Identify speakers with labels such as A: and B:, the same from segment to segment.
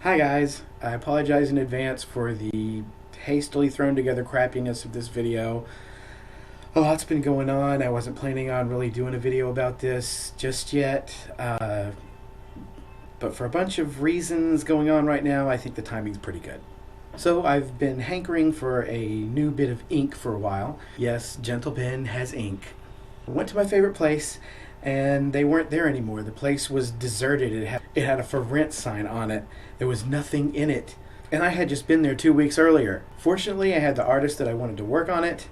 A: Hi guys, I apologize in advance for the hastily thrown together crappiness of this video. A lot's been going on. I wasn't planning on really doing a video about this just yet, but for a bunch of reasons going on right now, I think the timing's pretty good. So I've been hankering for a new bit of ink for a while. Yes, Gentle Pen has ink. Went to my favorite place, and they weren't there anymore. The place was deserted. It had a for rent sign on it. There was nothing in it. And I had just been there 2 weeks earlier. Fortunately, I had the artist that I wanted to work on it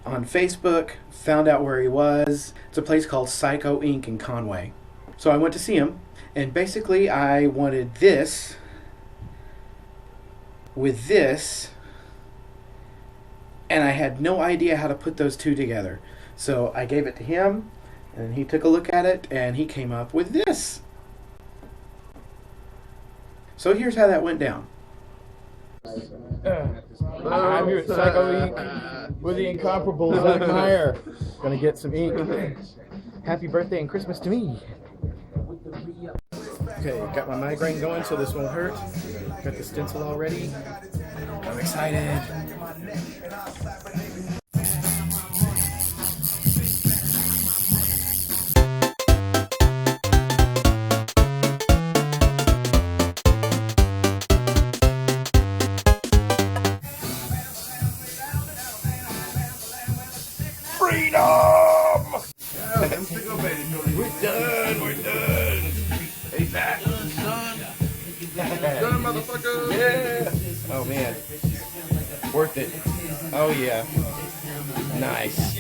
A: on Facebook, found out where he was. It's a place called Psycho Ink in Conway. So I went to see him, and basically I wanted this with this, and I had no idea how to put those two together. So I gave it to him, and he took a look at it, and he came up with this. So here's how that went down.
B: I'm here at Psycho Ink with the incomparable Zach Meyer. Gonna get some ink. Happy birthday and Christmas to me. Okay, got my migraine going so this won't hurt. Got the stencil all ready. I'm excited. Freedom! We're done. Hey, Zach.
C: Done, motherfucker.
B: Yeah. Oh, man. Worth it. Oh, yeah. Nice.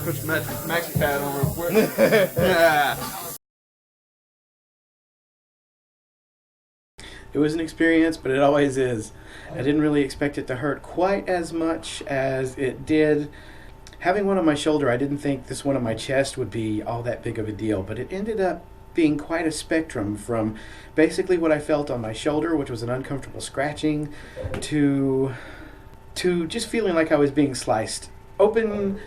C: Put your maxi pad on real quick. Yeah.
A: It was an experience, but it always is. I didn't really expect it to hurt quite as much as it did. Having one on my shoulder, I didn't think this one on my chest would be all that big of a deal, but it ended up being quite a spectrum from basically what I felt on my shoulder, which was an uncomfortable scratching, to just feeling like I was being sliced open,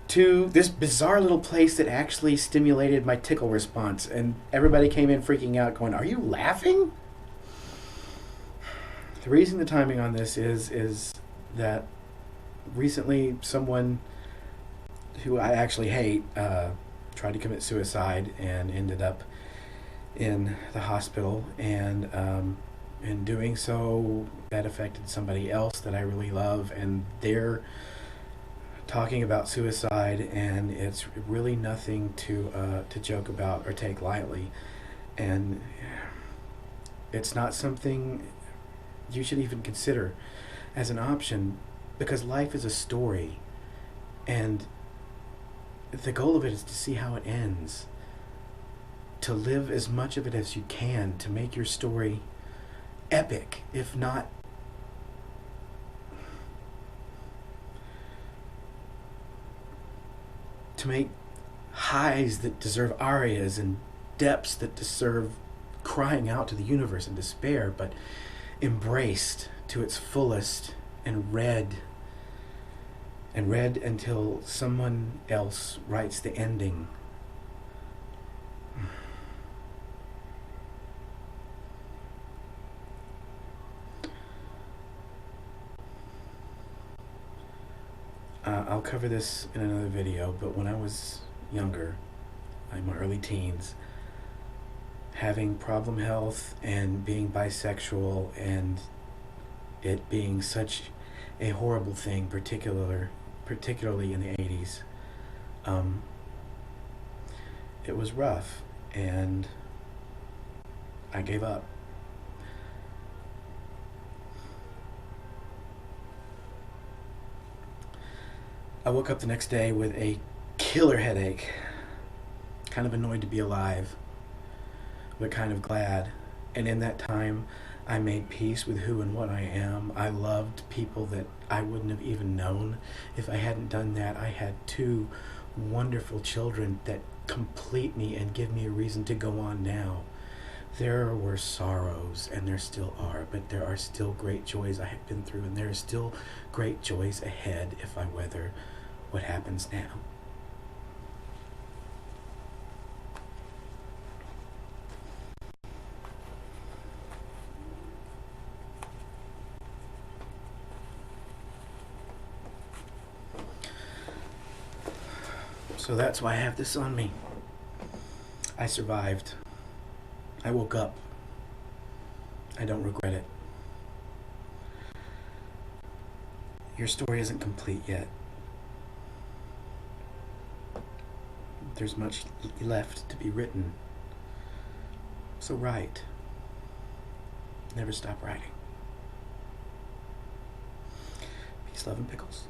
A: to this bizarre little place that actually stimulated my tickle response, and everybody came in freaking out going, "Are you laughing?" The reason the timing on this is that recently someone who I actually hate tried to commit suicide and ended up in the hospital, and in doing so that affected somebody else that I really love, and they're talking about suicide, and it's really nothing to joke about or take lightly, and it's not something you should even consider as an option, because life is a story, and the goal of it is to see how it ends, to live as much of it as you can, to make your story epic, if not to make highs that deserve arias and depths that deserve crying out to the universe in despair, but embraced to its fullest and read until someone else writes the ending. I'll cover this in another video, but when I was younger, in my early teens, having problem health and being bisexual and it being such a horrible thing, particularly in the 80s, it was rough, and I gave up. I woke up the next day with a killer headache, kind of annoyed to be alive, but kind of glad. And in that time, I made peace with who and what I am. I loved people that I wouldn't have even known if I hadn't done that. I had 2 wonderful children that complete me and give me a reason to go on now. There were sorrows, and there still are, but there are still great joys I have been through, and there are still great joys ahead if I weather what happens now. So that's why I have this on me. I survived. I woke up. I don't regret it. Your story isn't complete yet. There's much left to be written. So write. Never stop writing. Peace, love, and pickles.